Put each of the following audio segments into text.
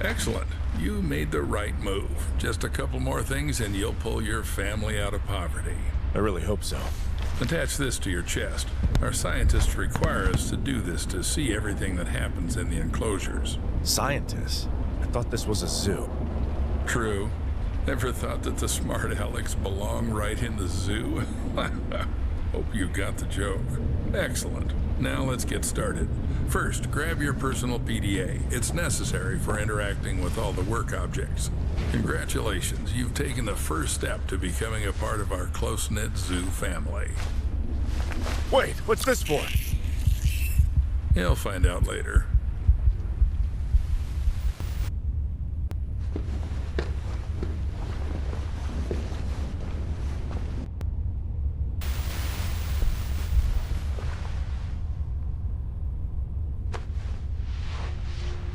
Excellent. You made the right move. Just a couple more things and you'll pull your family out of poverty. I really hope so. Attach this to your chest. Our scientists require us to do this to see everything that happens in the enclosures. Scientists? I thought this was a zoo. True. Never thought that the smart Alex belong right in the zoo? Hope you got the joke. Excellent. Now let's get started. First, grab your personal PDA. It's necessary for interacting with all the work objects. Congratulations, you've taken the first step to becoming a part of our close-knit zoo family. Wait, what's this for? You'll find out later.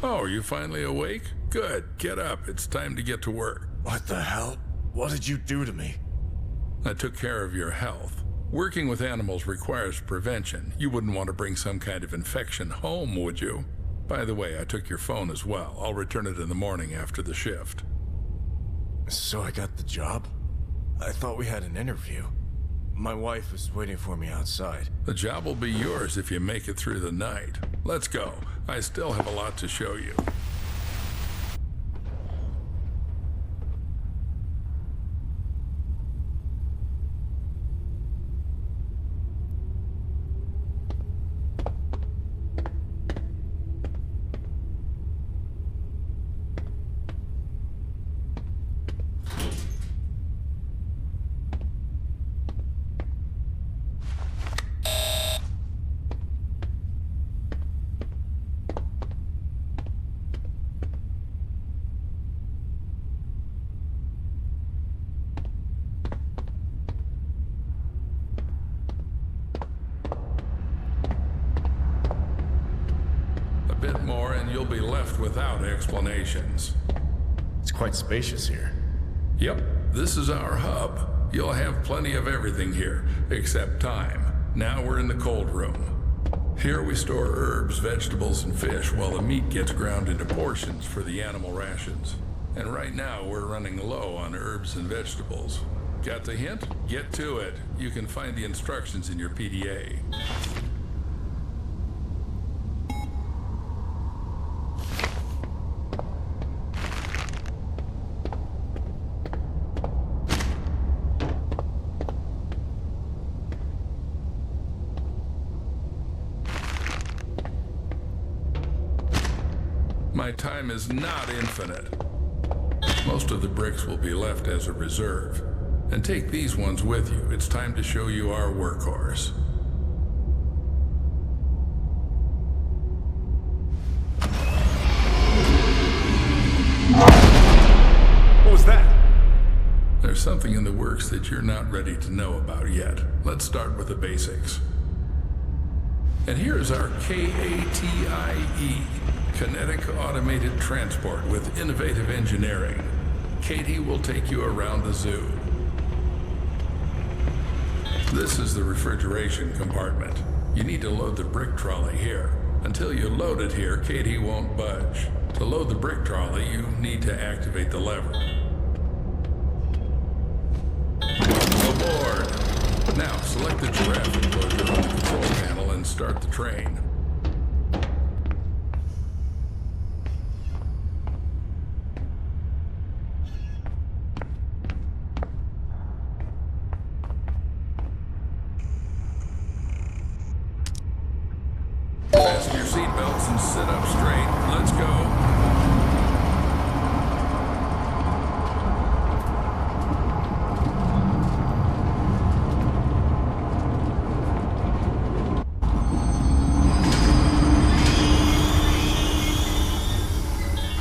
Oh, are you finally awake? Good. Get up. It's time to get to work. What the hell? What did you do to me? I took care of your health. Working with animals requires prevention. You wouldn't want to bring some kind of infection home, would you? By the way, I took your phone as well. I'll return it in the morning after the shift. So I got the job? I thought we had an interview. My wife was waiting for me outside. The job will be yours if you make it through the night. Let's go. I still have a lot to show you. Bit more and you'll be left without explanations. It's quite spacious here. Yep, this is our hub. You'll have plenty of everything here, except time. Now we're in the cold room. Here we store herbs, vegetables, and fish while the meat gets ground into portions for the animal rations. And right now we're running low on herbs and vegetables. Got the hint? Get to it. You can find the instructions in your PDA. My time is not infinite. Most of the bricks will be left as a reserve. And take these ones with you. It's time to show you our workhorse. What was that? There's something in the works that you're not ready to know about yet. Let's start with the basics. And here's our KATIE. Kinetic Automated Transport with innovative engineering. Katie will take you around the zoo. This is the refrigeration compartment. You need to load the brick trolley here. Until you load it here, Katie won't budge. To load the brick trolley, you need to activate the lever. Welcome aboard. Now, select the giraffe enclosure on the control panel and start the train. Fasten your seatbelts and sit up straight. Let's go.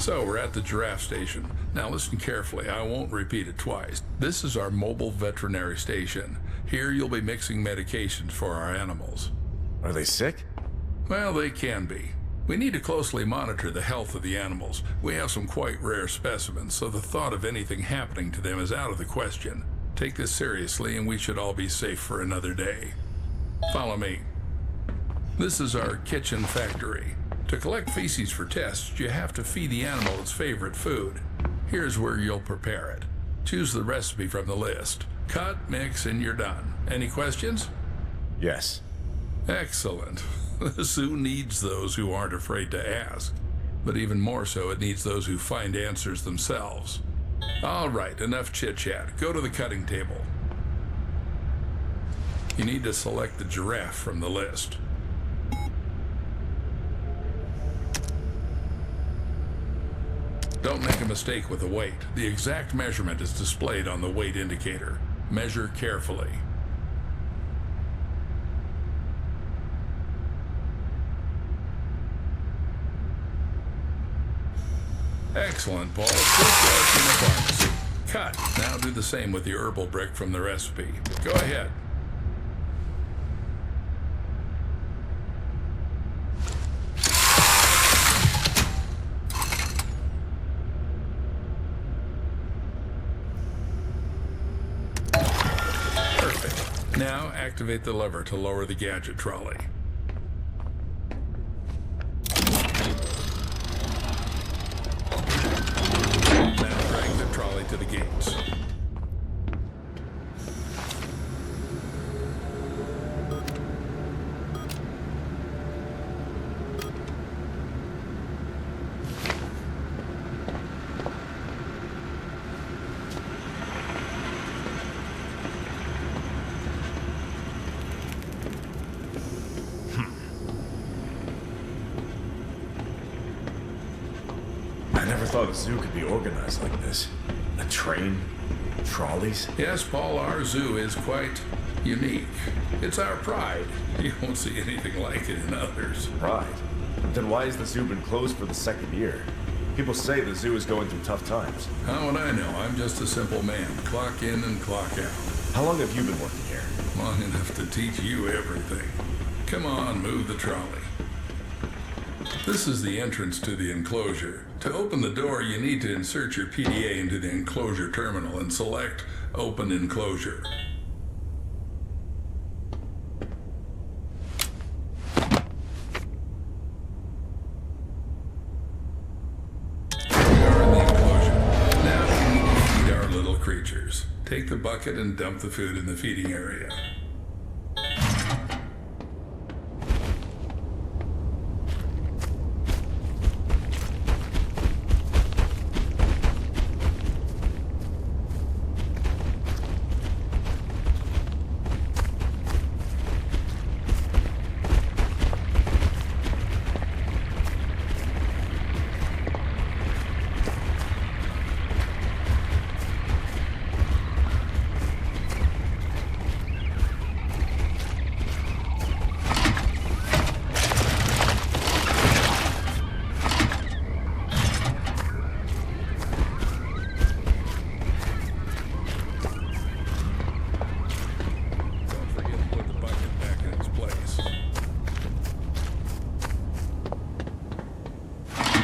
So we're at the giraffe station. Now listen carefully, I won't repeat it twice. This is our mobile veterinary station. Here you'll be mixing medications for our animals. Are they sick? Well, they can be. We need to closely monitor the health of the animals. We have some quite rare specimens, so the thought of anything happening to them is out of the question. Take this seriously and we should all be safe for another day. Follow me. This is our kitchen factory. To collect feces for tests, you have to feed the animal its favorite food. Here's where you'll prepare it. Choose the recipe from the list. Cut, mix, and you're done. Any questions? Yes. Excellent. The zoo needs those who aren't afraid to ask. But even more so, it needs those who find answers themselves. All right, enough chit-chat. Go to the cutting table. You need to select the giraffe from the list. Don't make a mistake with the weight. The exact measurement is displayed on the weight indicator. Measure carefully. Excellent, Paul. Just like in the pharmacy. Cut. Now do the same with the herbal brick from the recipe. Go ahead. Perfect. Now activate the lever to lower the gadget trolley. To the gates. I never thought a zoo could be organized like this. A train? Trolleys? Yes, Paul, our zoo is quite unique. It's our pride. You won't see anything like it in others. Pride? Then why has the zoo been closed for the second year? People say the zoo is going through tough times. How would I know? I'm just a simple man. Clock in and clock out. How long have you been working here? Long enough to teach you everything. Come on, move the trolley. This is the entrance to the enclosure. To open the door, you need to insert your PDA into the enclosure terminal and select Open Enclosure. We are in the enclosure. Now we need to feed our little creatures. Take the bucket and dump the food in the feeding area.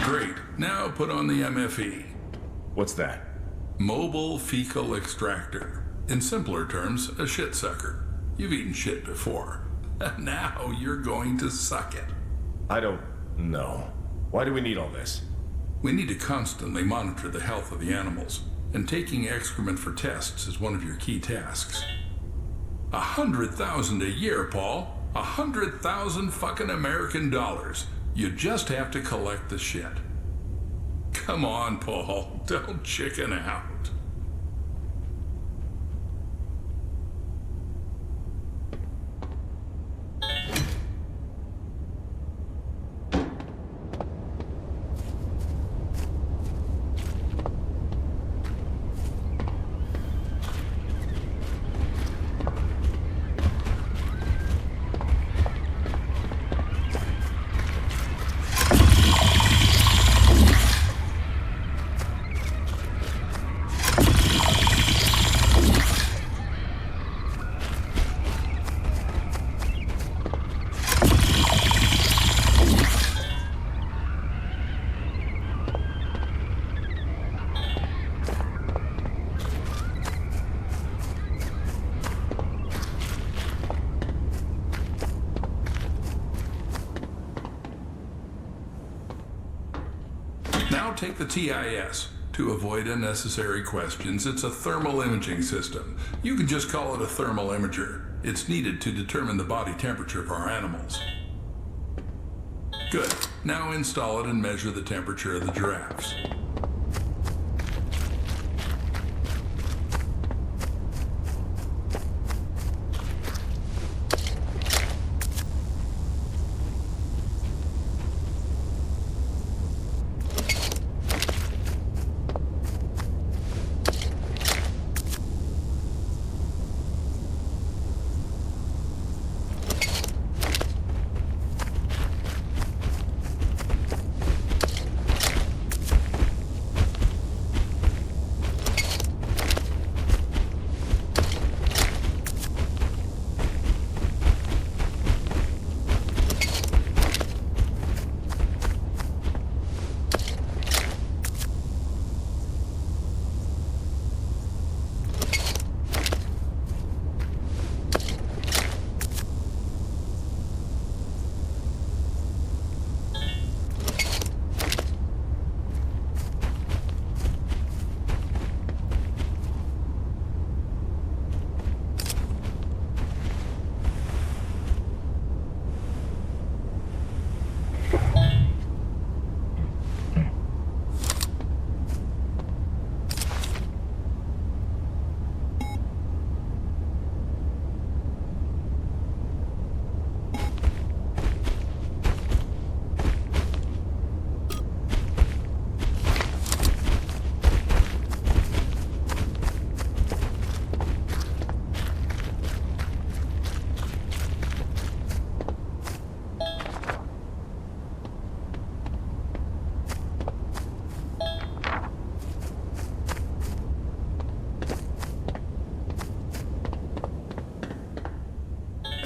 Great. Now put on the MFE. What's that? Mobile Fecal Extractor. In simpler terms, a shit sucker. You've eaten shit before. Now you're going to suck it. I don't know. Why do we need all this? We need to constantly monitor the health of the animals, and taking excrement for tests is one of your key tasks. 100,000 a year, Paul. 100,000 fucking American dollars. You just have to collect the shit. Come on, Paul. Don't chicken out. take the TIS. To avoid unnecessary questions, it's a thermal imaging system. You can just call it a thermal imager. It's needed to determine the body temperature of our animals. Good. Now install it and measure the temperature of the giraffes.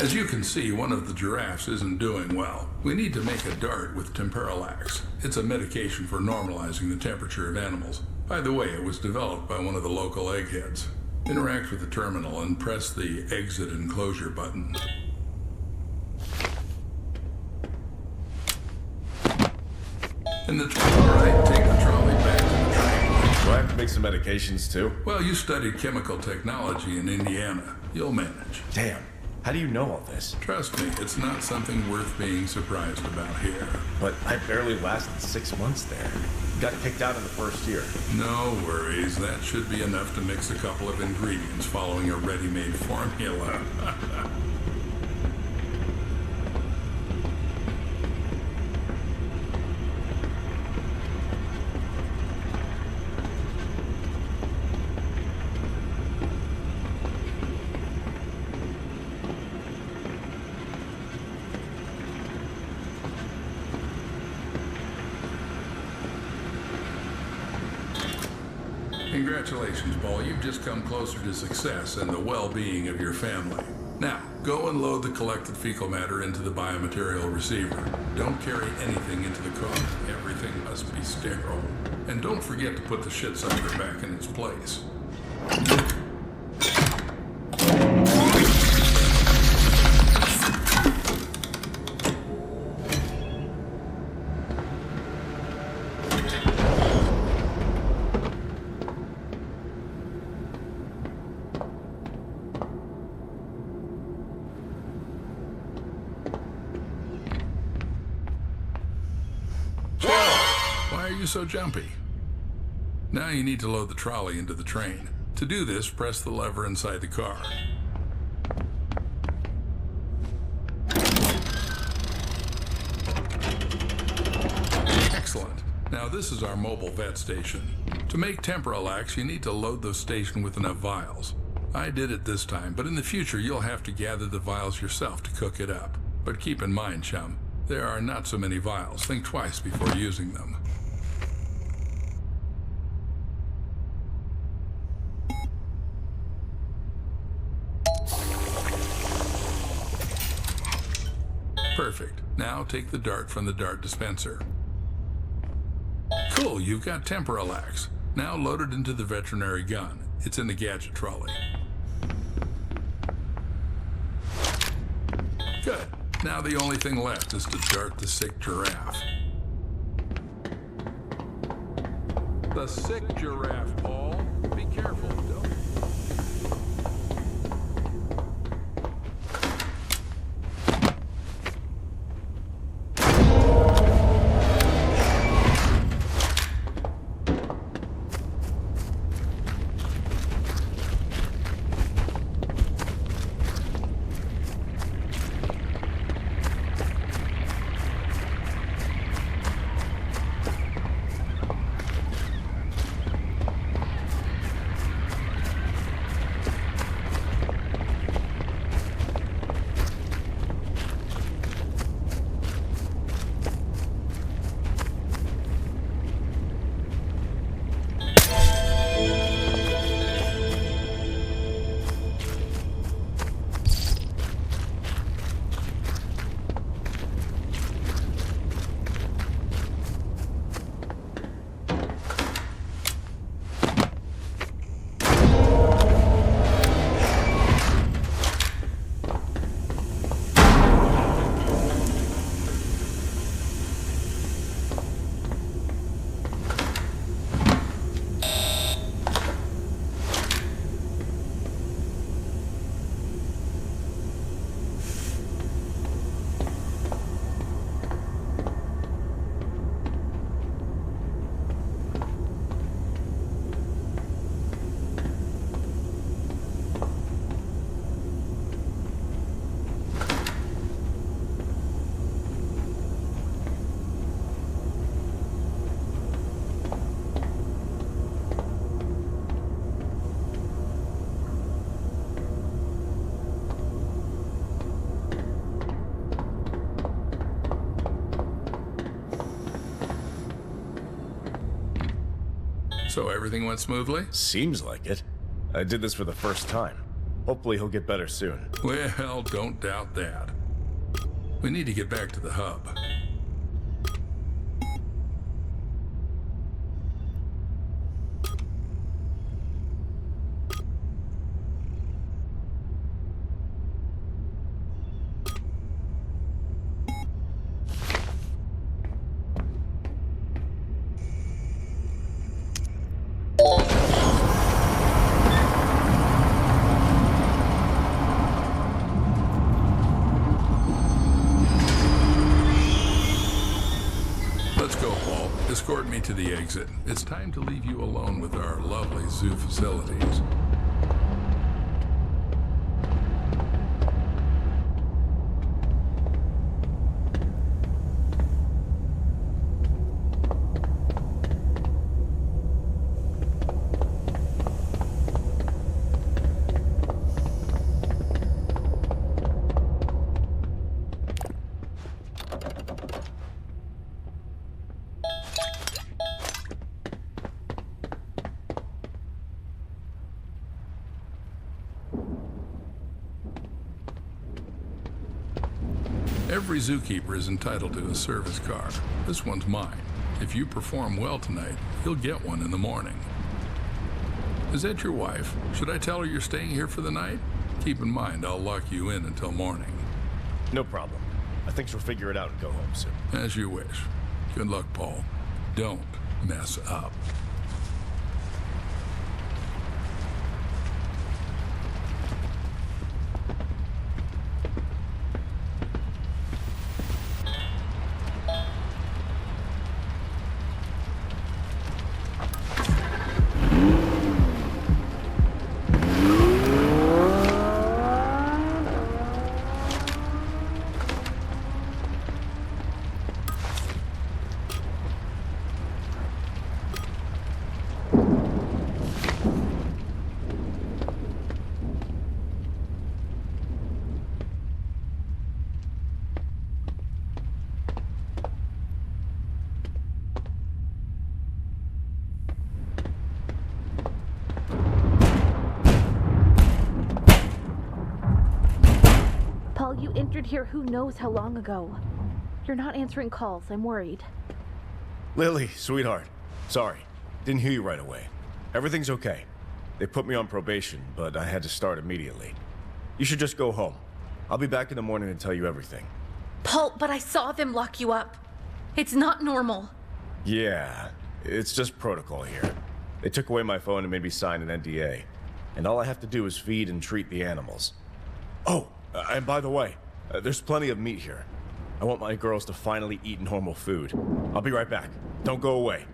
As you can see, one of the giraffes isn't doing well. We need to make a dart with temperalax. It's a medication for normalizing the temperature of animals. By the way, it was developed by one of the local eggheads. Interact with the terminal and press the exit and closure button. And the alright, take the trolley back to the train. Do I have to make some medications too? Well, you studied chemical technology in Indiana. You'll manage. Damn. How do you know all this? Trust me, it's not something worth being surprised about here. But I barely lasted 6 months there. Got kicked out in the first year. No worries. That should be enough to mix a couple of ingredients following a ready-made formula. Congratulations, Paul. You've just come closer to success and the well-being of your family. Now, go and load the collected fecal matter into the biomaterial receiver. Don't carry anything into the car. Everything must be sterile. And don't forget to put the shit sucker back in its place. Why are you so jumpy? Now you need to load the trolley into the train. To do this, press the lever inside the car. Excellent. Now this is our mobile vet station. To make temperalax, you need to load the station with enough vials. I did it this time, but in the future you'll have to gather the vials yourself to cook it up. But keep in mind, chum, there are not so many vials. Think twice before using them. Perfect. Now take the dart from the dart dispenser. Cool, you've got temperalax. Now load it into the veterinary gun. It's in the gadget trolley. Good. Now the only thing left is to dart the sick giraffe. The sick giraffe, Paul. Be careful, don't. So everything went smoothly? Seems like it. I did this for the first time. Hopefully he'll get better soon. Well, don't doubt that. We need to get back to the hub. Let's go, Paul. Escort me to the exit. It's time to leave you alone with our lovely zoo facilities. Every zookeeper is entitled to a service car. This one's mine. If you perform well tonight, you'll get one in the morning. Is that your wife? Should I tell her you're staying here for the night? Keep in mind, I'll lock you in until morning. No problem. I think she'll figure it out and go home soon. As you wish. Good luck, Paul. Don't mess up. You entered here who knows how long ago. You're not answering calls. I'm worried. Lily, sweetheart. Sorry. Didn't hear you right away. Everything's okay. They put me on probation, but I had to start immediately. You should just go home. I'll be back in the morning and tell you everything. Paul, but I saw them lock you up. It's not normal. Yeah, It's just protocol here. They took away my phone and made me sign an NDA. And all I have to do is feed and treat the animals. Oh, and by the way, there's plenty of meat here. I want my girls to finally eat normal food. I'll be right back. Don't go away.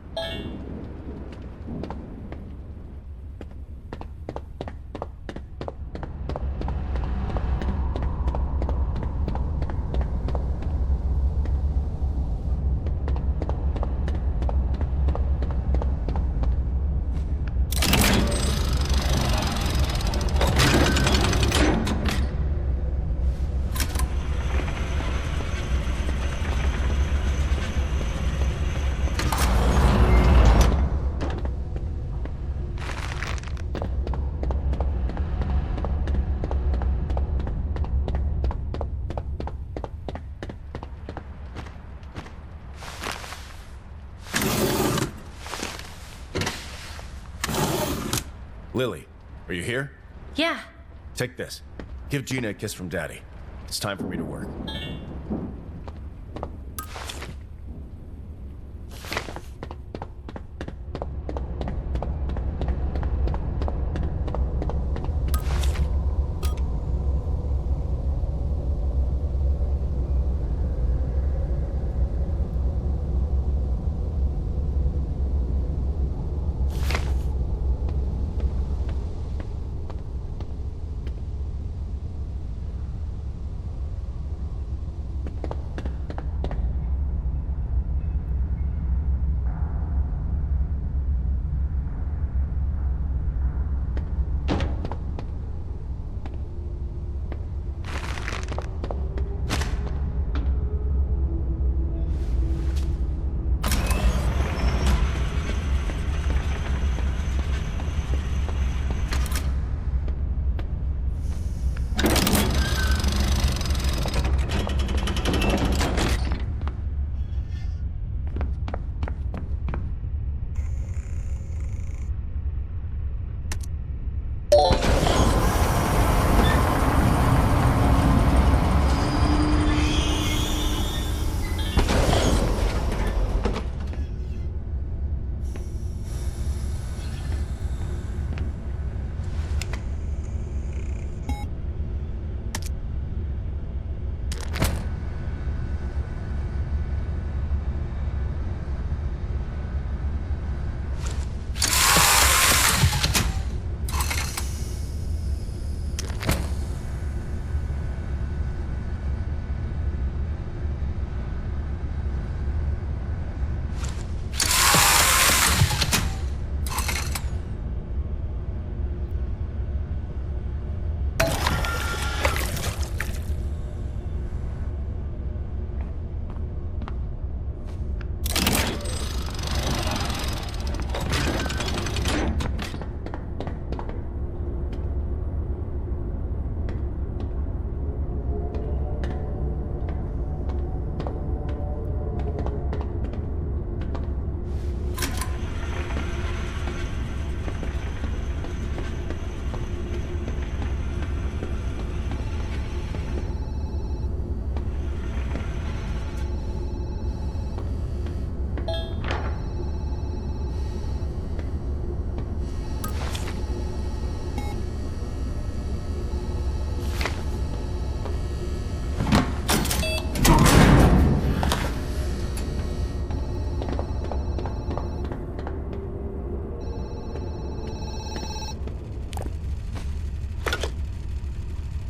Lily, are you here? Yeah. Take this. Give Gina a kiss from Daddy. It's time for me to work.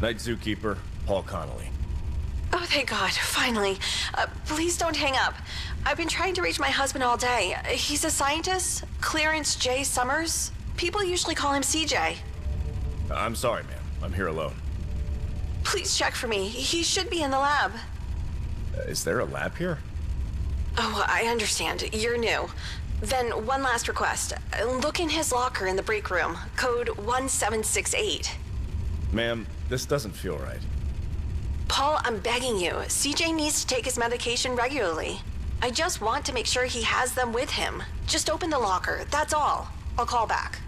Night, Zookeeper. Paul Connolly. Oh, thank God. Finally. Please don't hang up. I've been trying to reach my husband all day. He's a scientist. Clarence J. Summers. People usually call him CJ. I'm sorry, ma'am. I'm here alone. Please check for me. He should be in the lab. Is there a lab here? Oh, I understand. You're new. Then one last request. Look in his locker in the break room. Code 1768. Ma'am, this doesn't feel right. Paul, I'm begging you. CJ needs to take his medication regularly. I just want to make sure he has them with him. Just open the locker, that's all. I'll call back.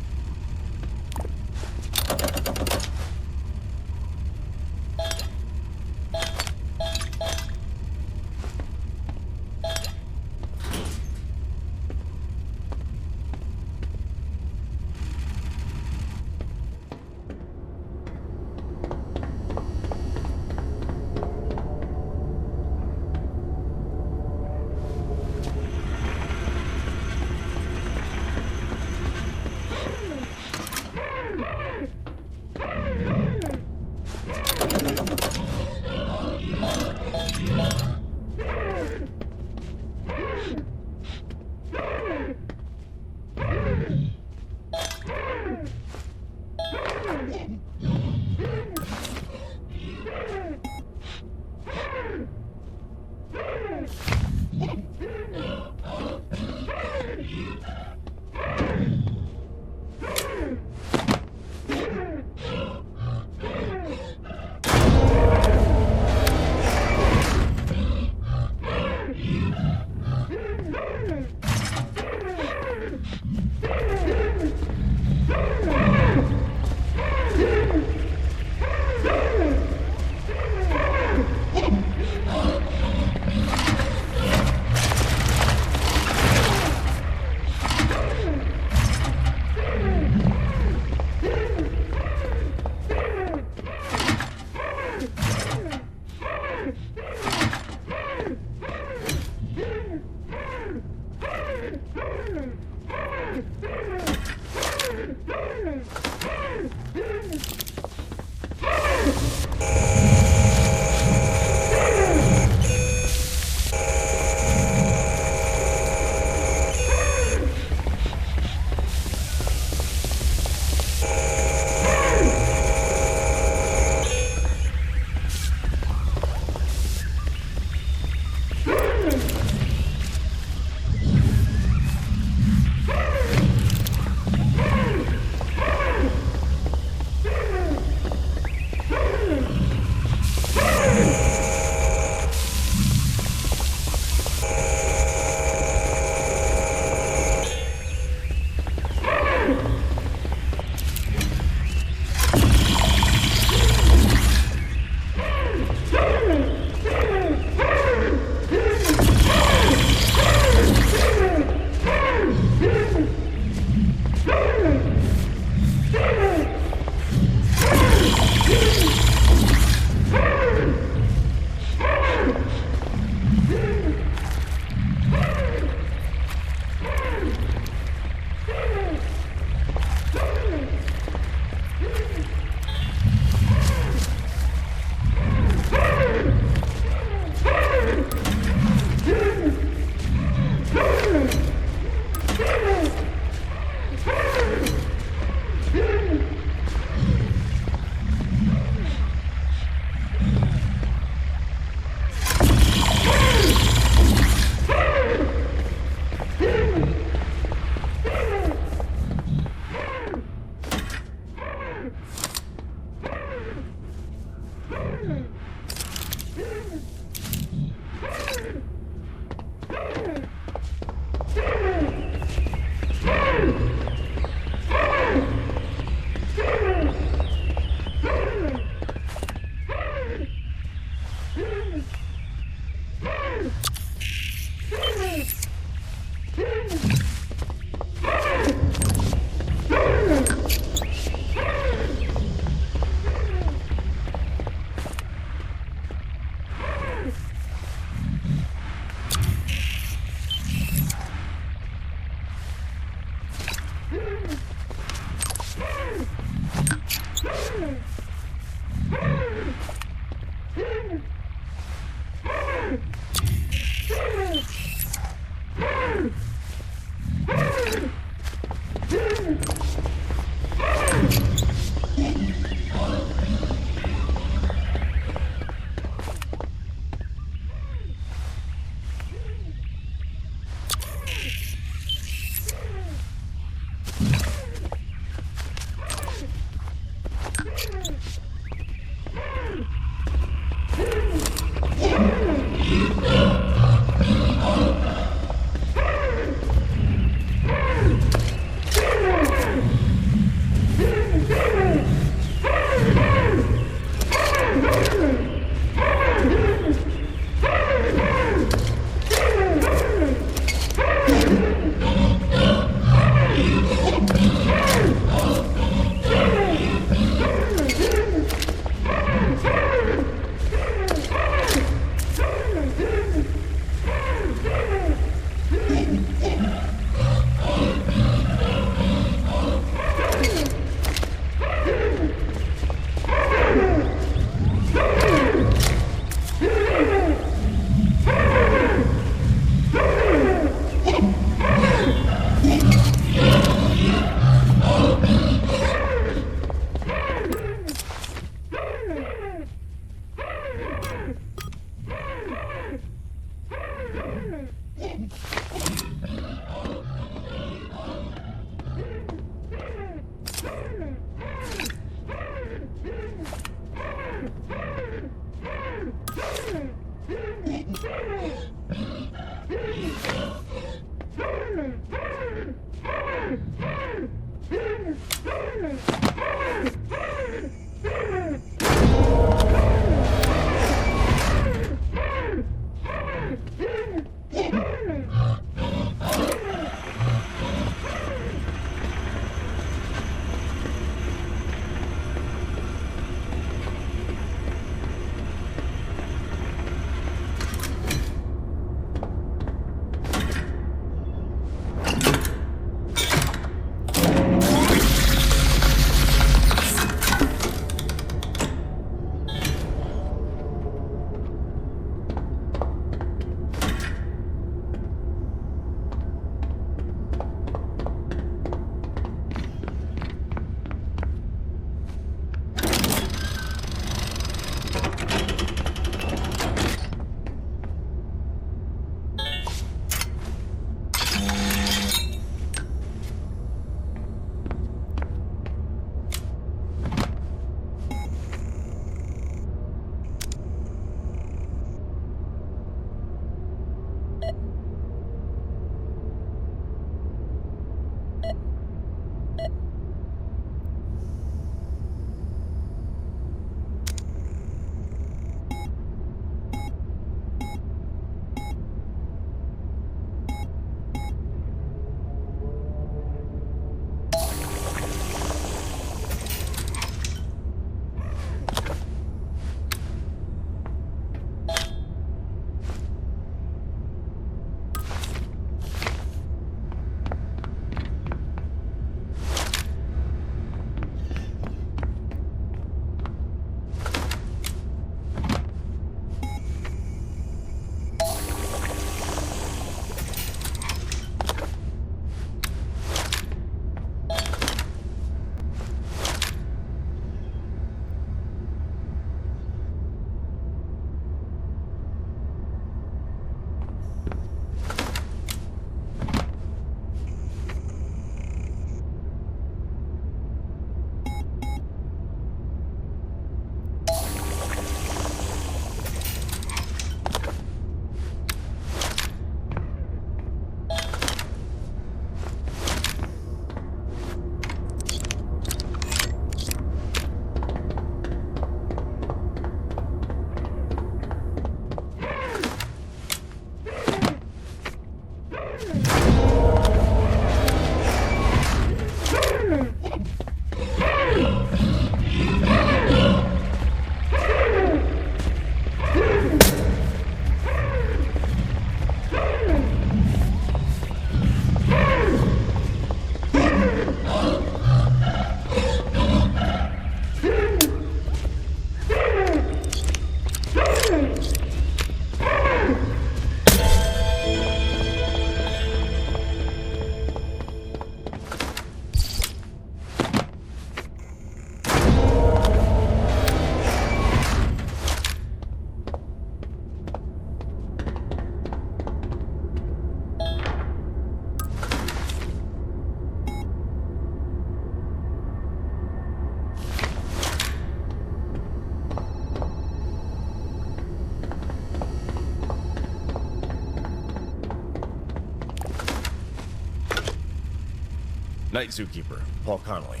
Night Zookeeper, Paul Connolly.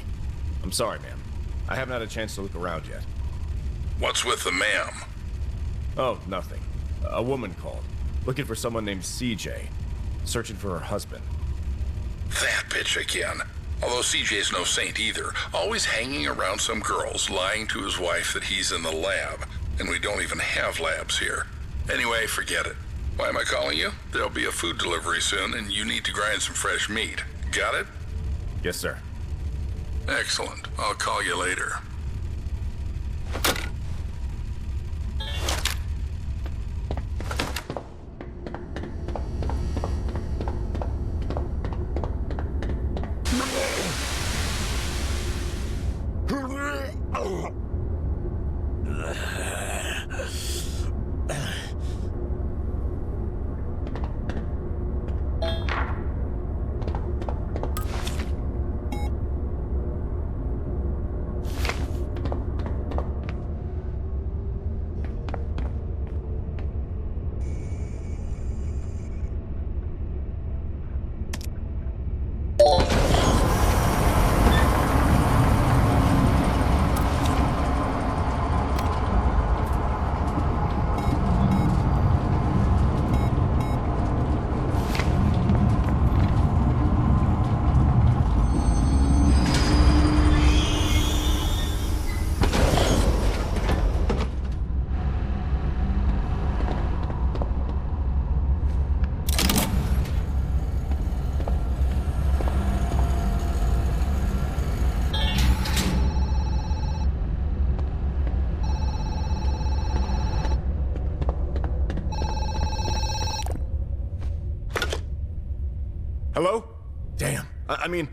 I'm sorry, ma'am. I haven't had a chance to look around yet. What's with the ma'am? Oh, nothing. A woman called, looking for someone named CJ, searching for her husband. That bitch again. Although CJ's no saint either, always hanging around some girls, lying to his wife that he's in the lab, and we don't even have labs here. Anyway, forget it. Why am I calling you? There'll be a food delivery soon, and you need to grind some fresh meat. Got it? Yes, sir. Excellent. I'll call you later. Damn. I mean,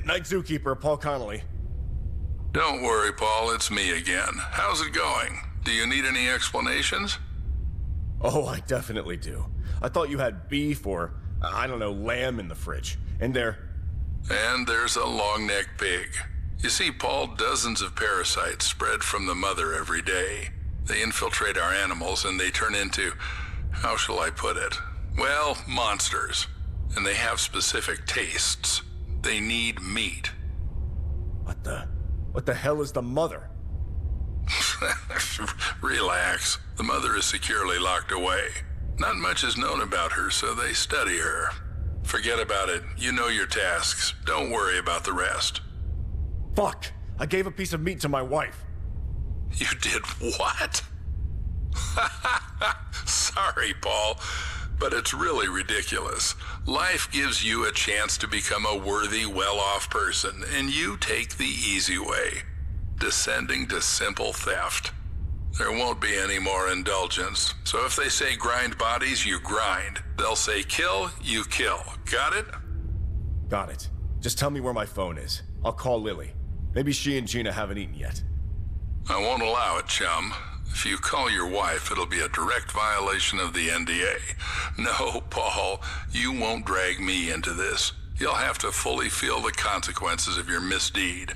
Night Zookeeper, Paul Connolly. Don't worry, Paul, it's me again. How's it going? Do you need any explanations? Oh, I definitely do. I thought you had beef or, I don't know, lamb in the fridge. And there's a long-necked pig. You see, Paul, dozens of parasites spread from the mother every day. They infiltrate our animals and they turn into, how shall I put it? Well, monsters. And they have specific tastes. They need meat. What the hell is the mother? Relax. The mother is securely locked away. Not much is known about her, so they study her. Forget about it. You know your tasks. Don't worry about the rest. Fuck! I gave a piece of meat to my wife. You did what? Sorry, Paul, but it's really ridiculous. Life gives you a chance to become a worthy, well-off person, and you take the easy way, descending to simple theft. There won't be any more indulgence, so if they say grind bodies, you grind. They'll say kill, you kill. Got it? Got it. Just tell me where my phone is. I'll call Lily. Maybe she and Gina haven't eaten yet. I won't allow it, chum. If you call your wife, it'll be a direct violation of the NDA. No, Paul, you won't drag me into this. You'll have to fully feel the consequences of your misdeed.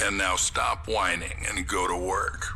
And now stop whining and go to work.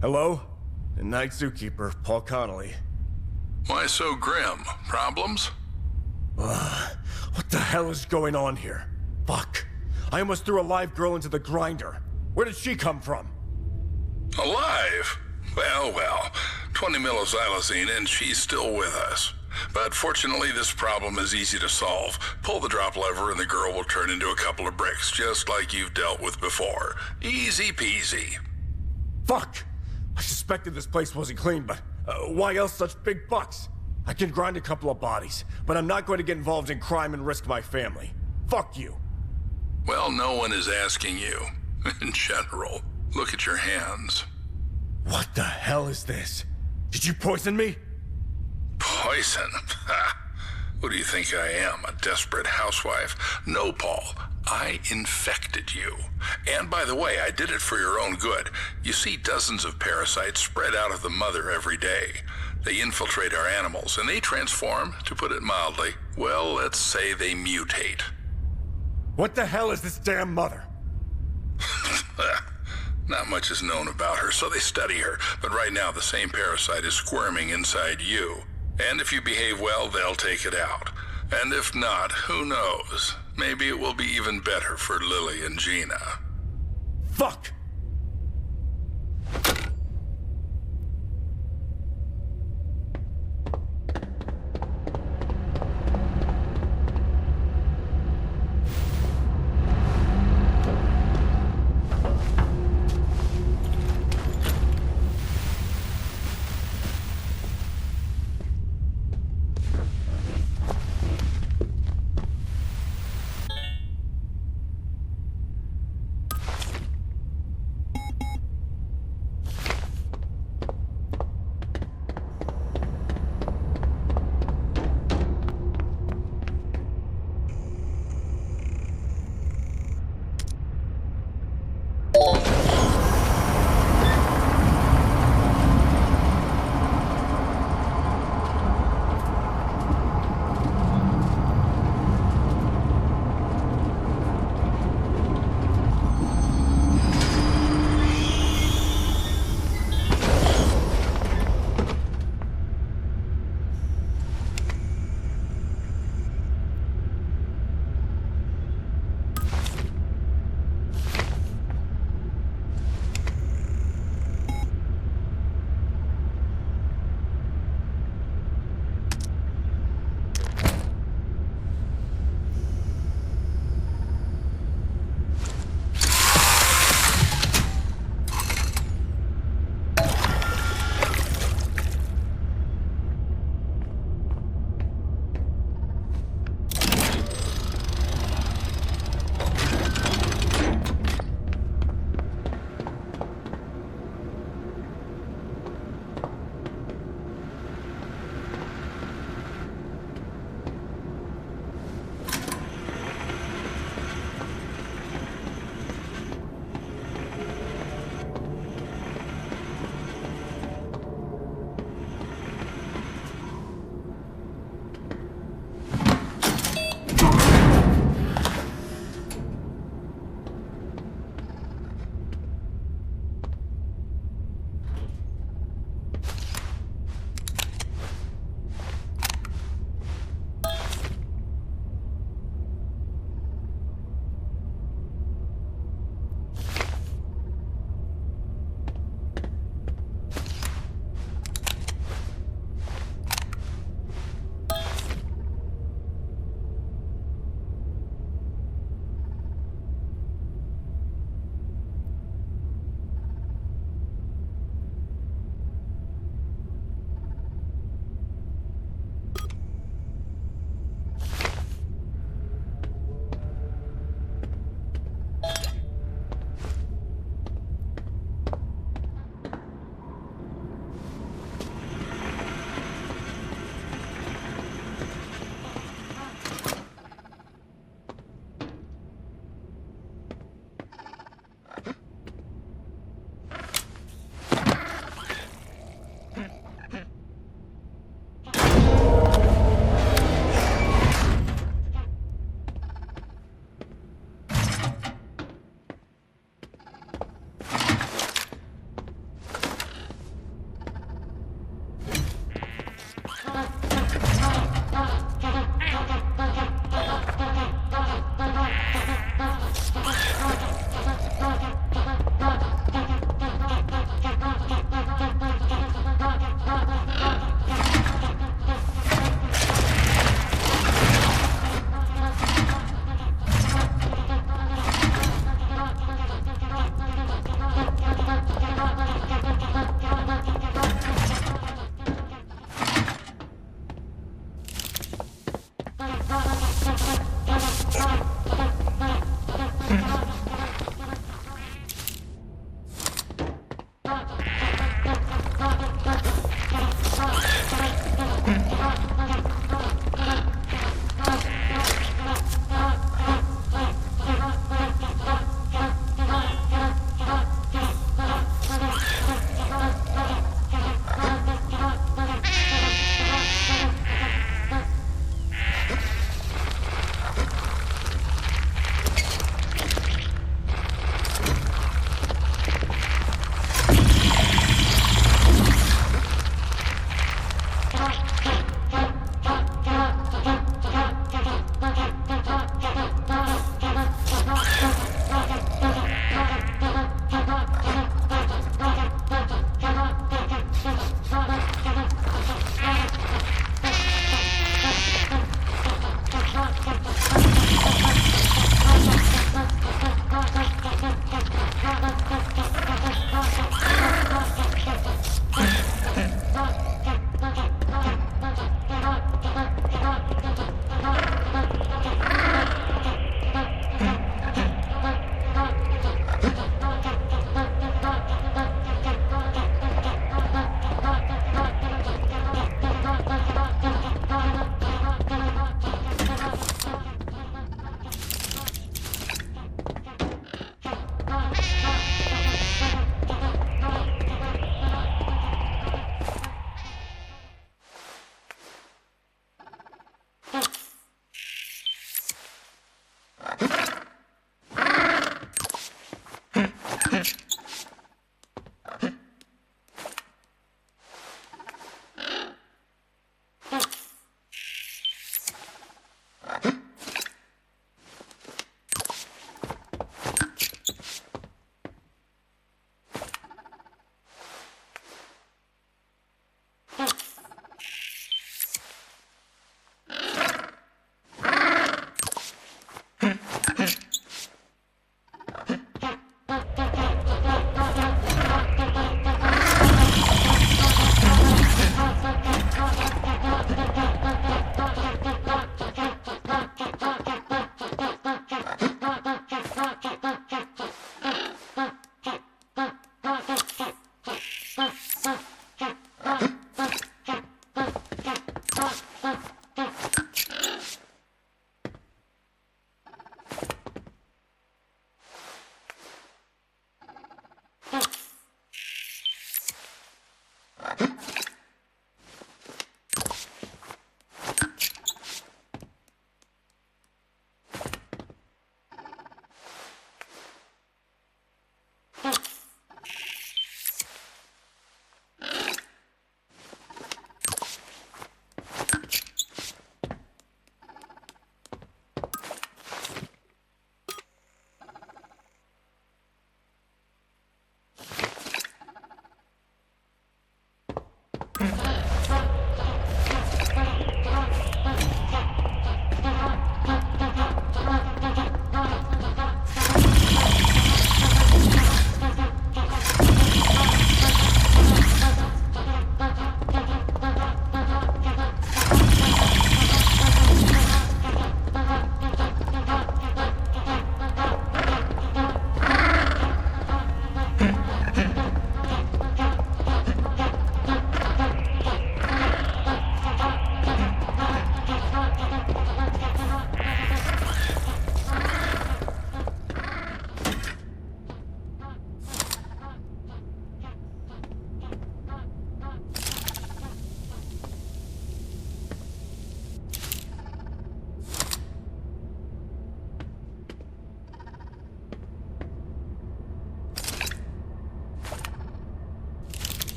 Hello? Night Zookeeper, Paul Connolly. Why so grim? Problems? What the hell is going on here? Fuck. I almost threw a live girl into the grinder. Where did she come from? Alive? Well, 20 millixylazine and she's still with us. But fortunately, this problem is easy to solve. Pull the drop lever and the girl will turn into a couple of bricks, just like you've dealt with before. Easy peasy. Fuck! I suspected this place wasn't clean, but why else such big bucks? I can grind a couple of bodies, but I'm not going to get involved in crime and risk my family. Fuck you. Well, no one is asking you. In general, look at your hands. What the hell is this? Did you poison me? Poison? Who do you think I am, a desperate housewife? No, Paul. I infected you. And by the way, I did it for your own good. You see dozens of parasites spread out of the mother every day. They infiltrate our animals, and they transform, to put it mildly. Well, let's say they mutate. What the hell is this damn mother? Not much is known about her, so they study her. But right now, the same parasite is squirming inside you. And if you behave well, they'll take it out. And if not, who knows? Maybe it will be even better for Lily and Gina. Fuck!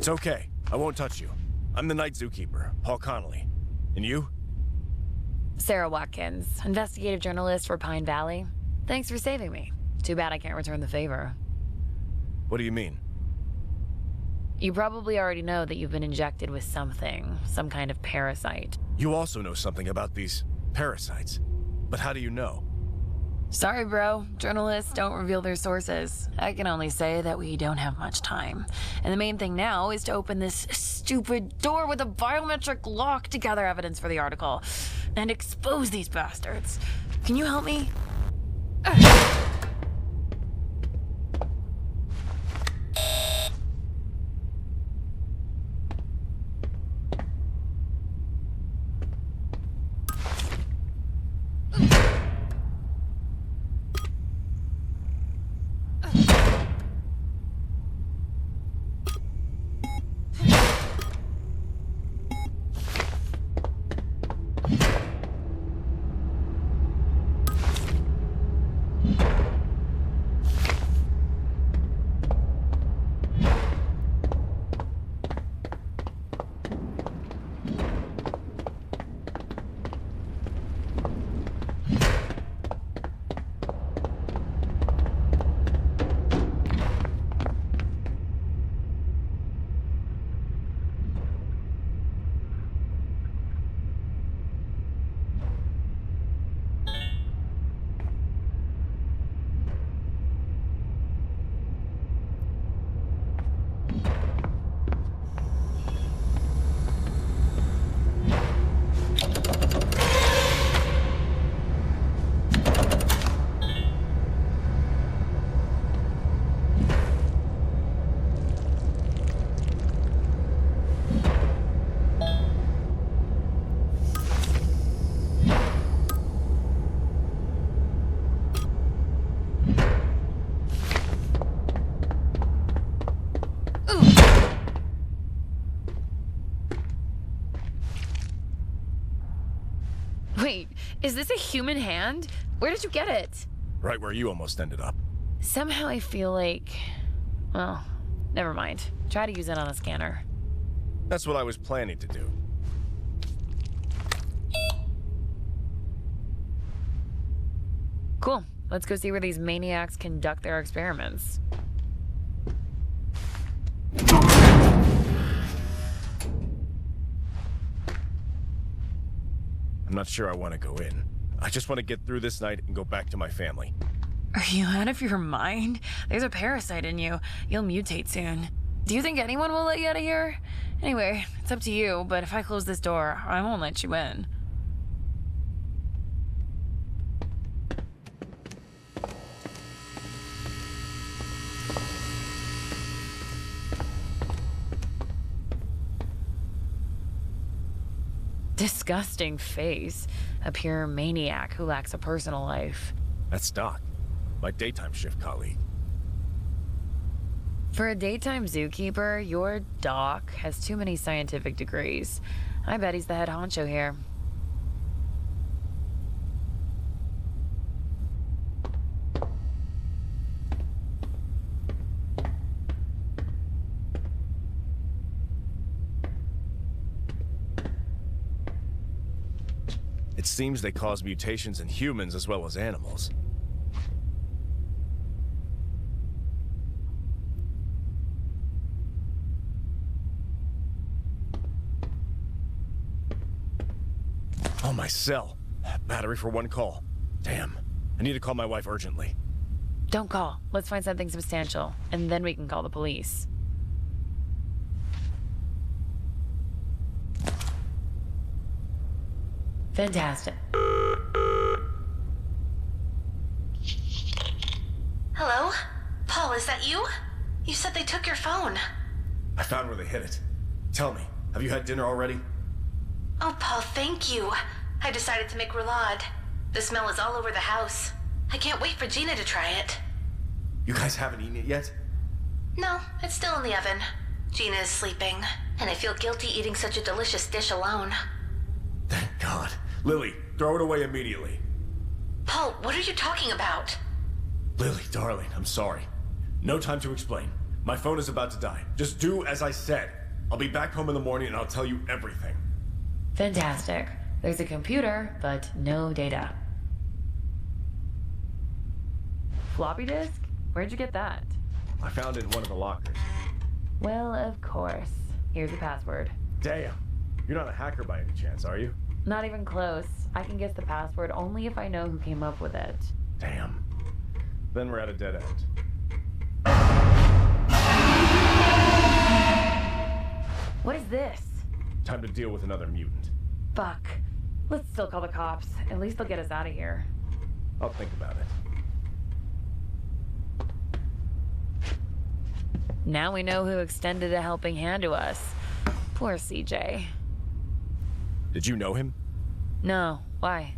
It's okay. I won't touch you. I'm the night zookeeper, Paul Connolly. And you? Sarah Watkins, investigative journalist for Pine Valley. Thanks for saving me. Too bad I can't return the favor. What do you mean? You probably already know that you've been injected with something, some kind of parasite. You also know something about these parasites. But how do you know? Sorry, bro. Journalists don't reveal their sources. I can only say that we don't have much time. And the main thing now is to open this stupid door with a biometric lock to gather evidence for the article and expose these bastards. Can you help me? Wait, is this a human hand? Where did you get it? Right where you almost ended up. Somehow I feel like... Well, never mind. Try to use it on a scanner. That's what I was planning to do. Cool. Let's go see where these maniacs conduct their experiments. I'm not sure I want to go in. I just want to get through this night and go back to my family. Are you out of your mind? There's a parasite in you. You'll mutate soon. Do you think anyone will let you out of here? Anyway, it's up to you, but if I close this door, I won't let you in. Disgusting face. A pure maniac who lacks a personal life. That's Doc. my daytime shift colleague. For a daytime zookeeper, your doc has too many scientific degrees. I bet he's the head honcho here. It seems they cause mutations in humans as well as animals. Oh, my cell. Battery for one call. Damn. I need to call my wife urgently. Don't call. Let's find something substantial, and then we can call the police. Fantastic. Hello? Paul, is that you? You said they took your phone. I found where they hid it. Tell me, have you had dinner already? Oh, Paul, thank you. I decided to make roulade. The smell is all over the house. I can't wait for Gina to try it. You guys haven't eaten it yet? No, it's still in the oven. Gina is sleeping, and I feel guilty eating such a delicious dish alone. Thank God. Lily, throw it away immediately. Paul, what are you talking about? Lily, darling, I'm sorry. No time to explain. My phone is about to die. Just do as I said. I'll be back home in the morning and I'll tell you everything. Fantastic. There's a computer, but no data. Floppy disk? Where'd you get that? I found it in one of the lockers. Well, of course. Here's the password. Damn. You're not a hacker by any chance, are you? Not even close. I can guess the password only if I know who came up with it. Damn. Then we're at a dead end. What is this? Time to deal with another mutant. Fuck. Let's still call the cops. At least they'll get us out of here. I'll think about it. Now we know who extended a helping hand to us. Poor CJ. Did you know him? No. Why?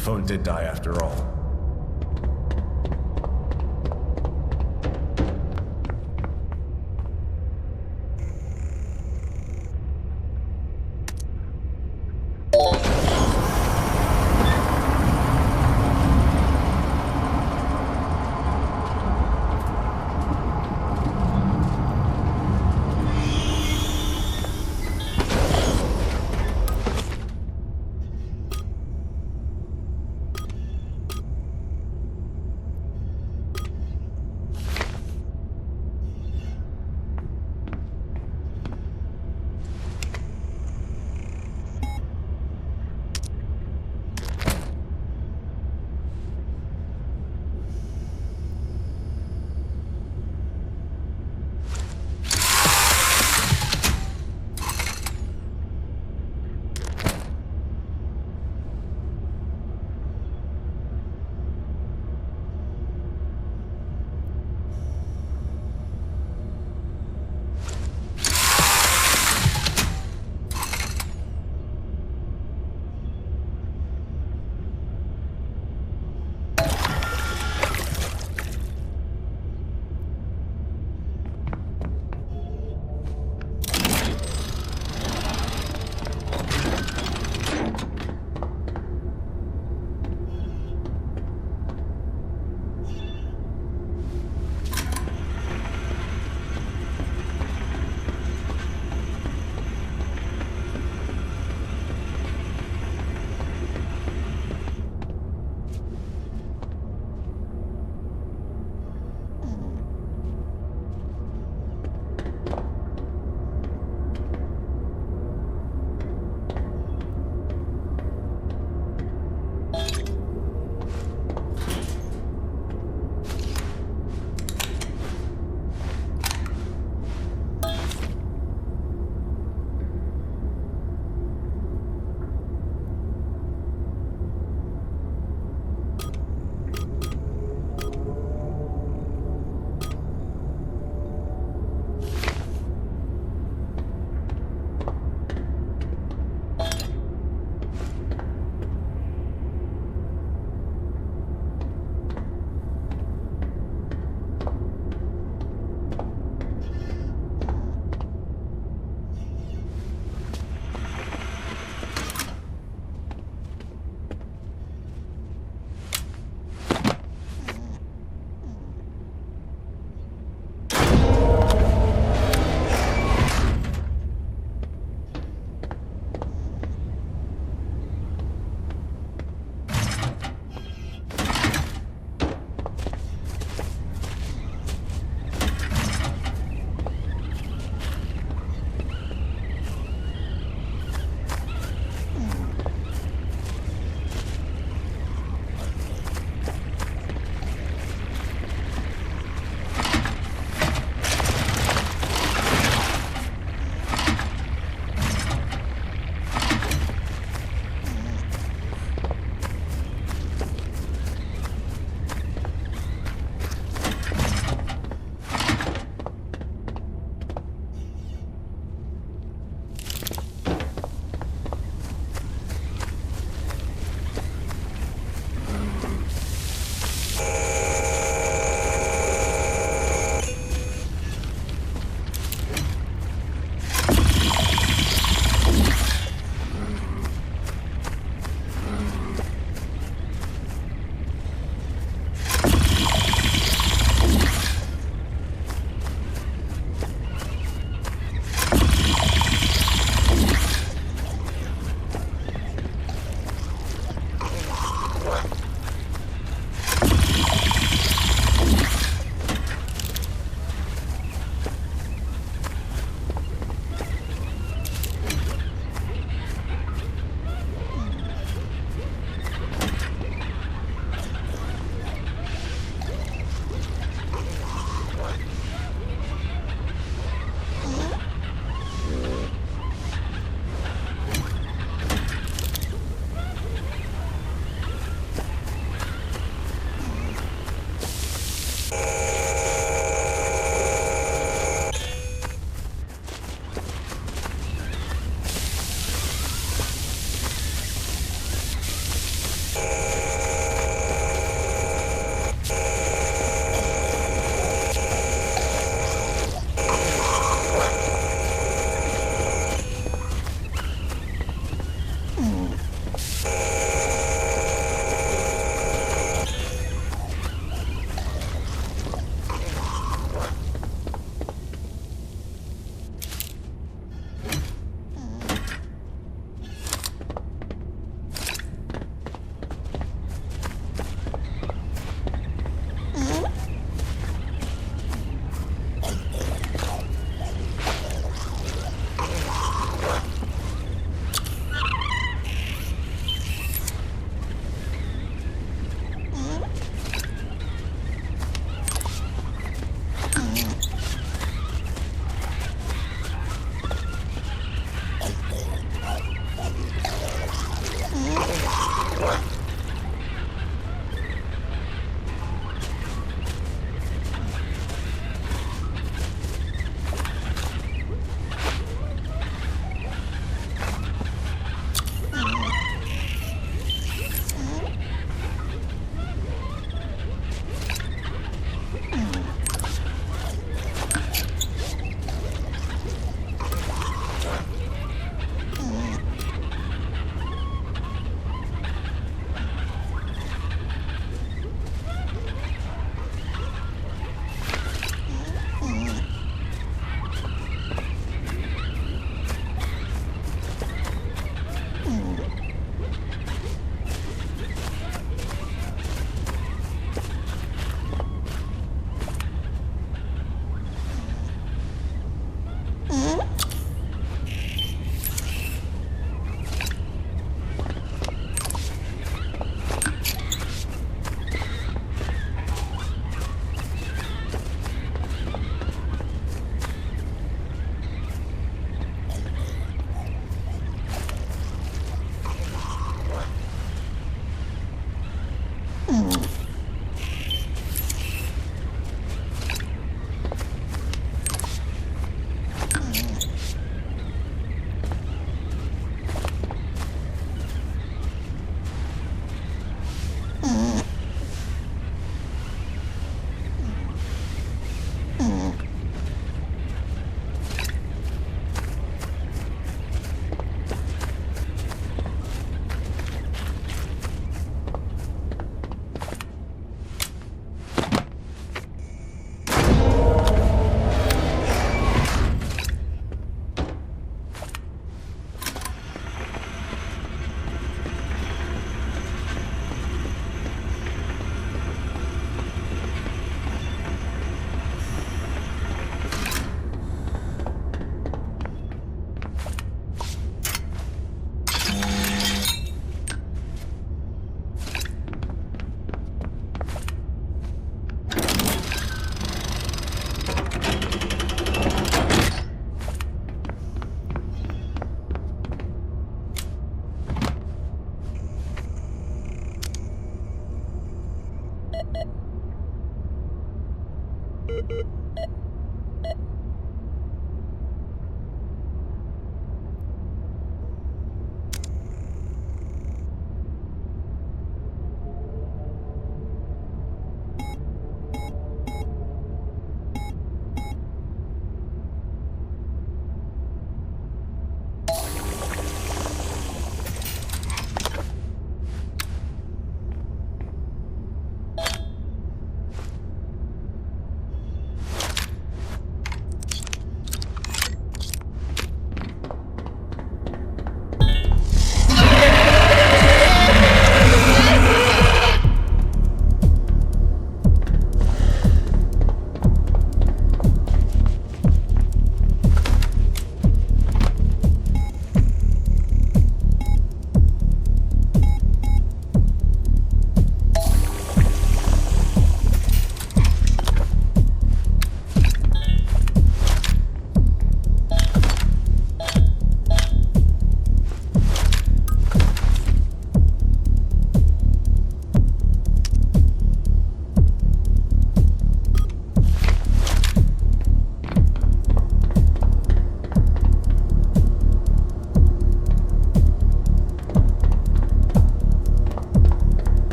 The phone did die after all.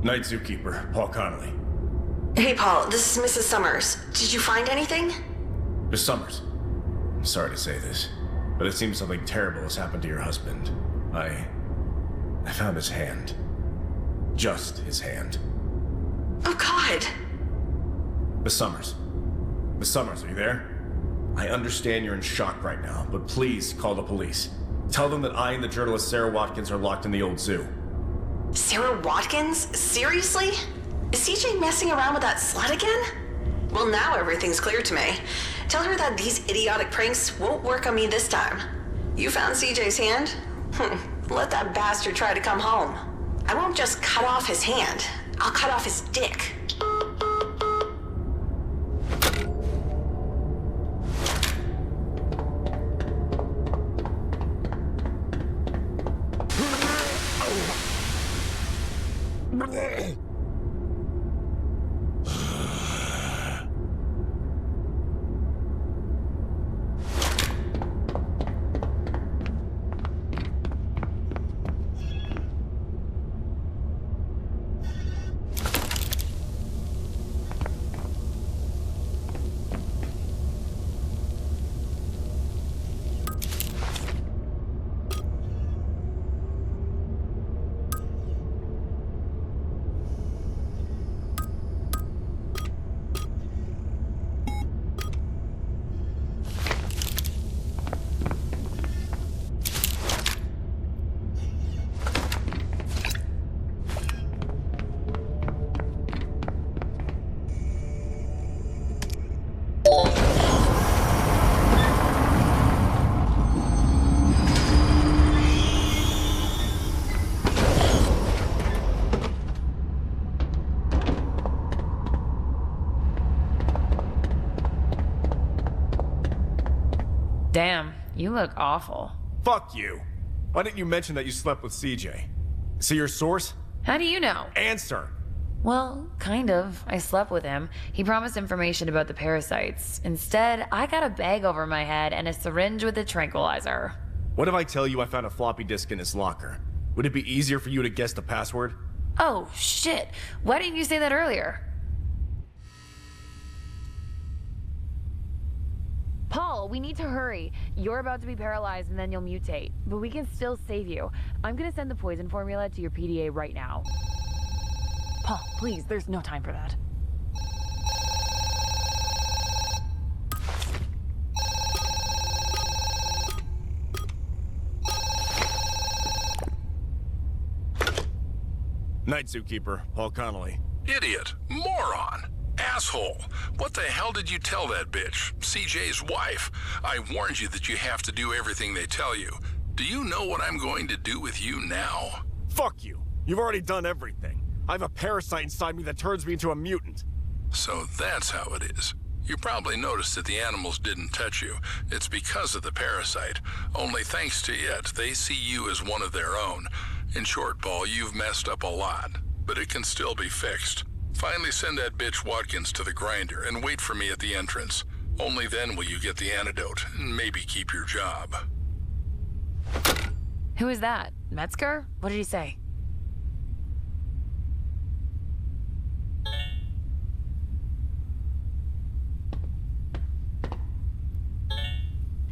Night, Zookeeper. Paul Connolly. Hey, Paul, this is Mrs. Summers. Did you find anything? Miss Summers. I'm sorry to say this, but it seems something terrible has happened to your husband. I found his hand. Just his hand. Oh, God. Miss Summers. Miss Summers, are you there? I understand you're in shock right now, but please call the police. Tell them that I and the journalist Sarah Watkins are locked in the old zoo. Sarah Watkins? Seriously? Is CJ messing around with that slut again? Well, now everything's clear to me. Tell her that these idiotic pranks won't work on me this time. You found CJ's hand? Let that bastard try to come home. I won't just cut off his hand. I'll cut off his dick. Damn, you look awful. Fuck you. Why didn't you mention that you slept with CJ? See your source? How do you know? Answer. Well, kind of. I slept with him. He promised information about the parasites. Instead, I got a bag over my head and a syringe with a tranquilizer. What if I tell you I found a floppy disk in his locker? Would it be easier for you to guess the password? Oh, shit. Why didn't you say that earlier? Paul, we need to hurry. You're about to be paralyzed and then you'll mutate. But we can still save you. I'm gonna send the poison formula to your PDA right now. Paul, please, there's no time for that. Night, Zookeeper. Paul Connolly. Idiot. Moron. Asshole. What the hell did you tell that bitch? CJ's wife. I warned you that you have to do everything they tell you. Do you know what I'm going to do with you now? Fuck you. You've already done everything. I have a parasite inside me that turns me into a mutant. So that's how it is. You probably noticed that the animals didn't touch you. It's because of the parasite. Only thanks to it, they see you as one of their own. In short, Paul, you've messed up a lot, but it can still be fixed. Finally send that bitch Watkins to the grinder and wait for me at the entrance. Only then will you get the antidote and maybe keep your job. Who is that? Metzger? What did he say?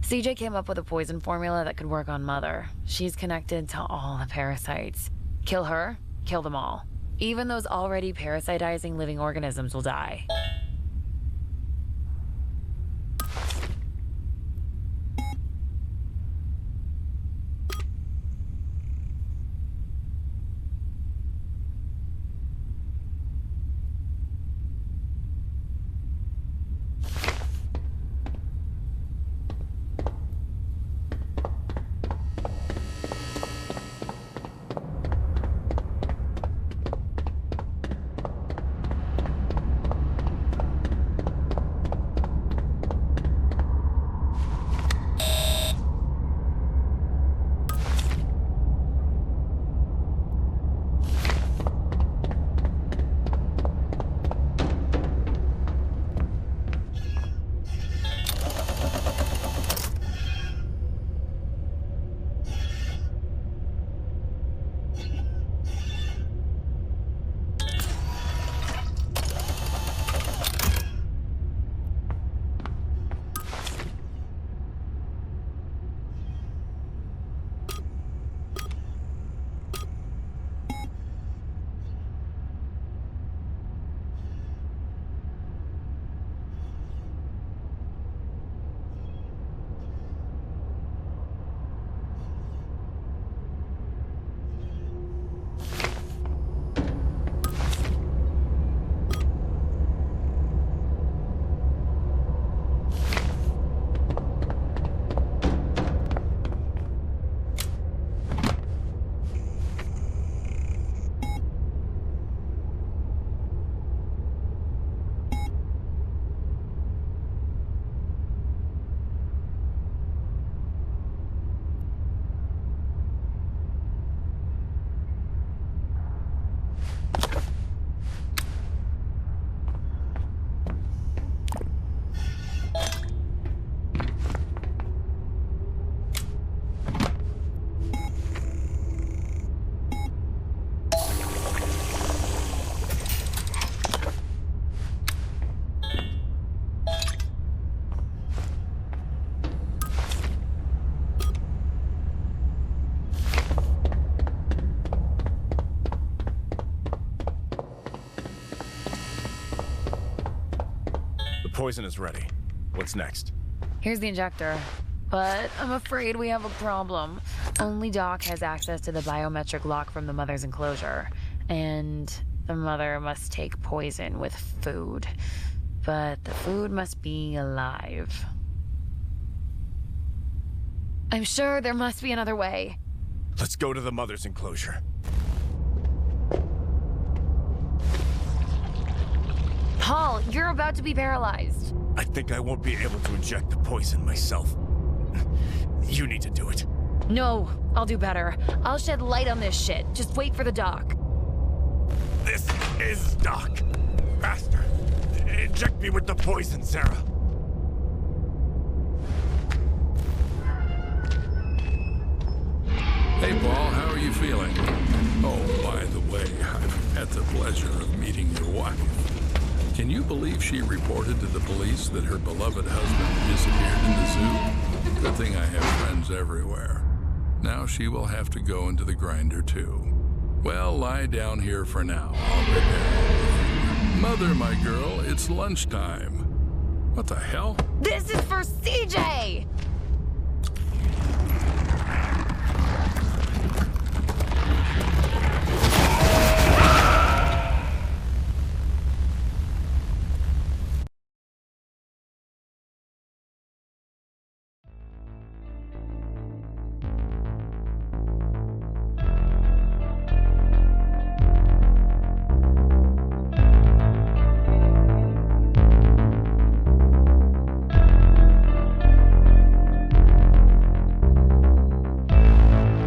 CJ came up with a poison formula that could work on Mother. She's connected to all the parasites. Kill her, kill them all. Even those already parasitizing living organisms will die. Poison is ready. What's next? Here's the injector. But I'm afraid we have a problem. Only Doc has access to the biometric lock from the Mother's enclosure. And the Mother must take poison with food. But the food must be alive. I'm sure there must be another way. Let's go to the Mother's enclosure. Paul, you're about to be paralyzed. I think I won't be able to inject the poison myself. You need to do it. No, I'll do better. I'll shed light on this shit. Just wait for the doc. This is Doc. Faster. Inject me with the poison, Sarah. Hey, Paul, how are you feeling? Oh, by the way, I've had the pleasure of meeting your wife. Can you believe she reported to the police that her beloved husband disappeared in the zoo? Good thing I have friends everywhere. Now she will have to go into the grinder, too. Well, lie down here for now. I'll prepare. Mother, my girl, it's lunchtime. What the hell? This is for CJ!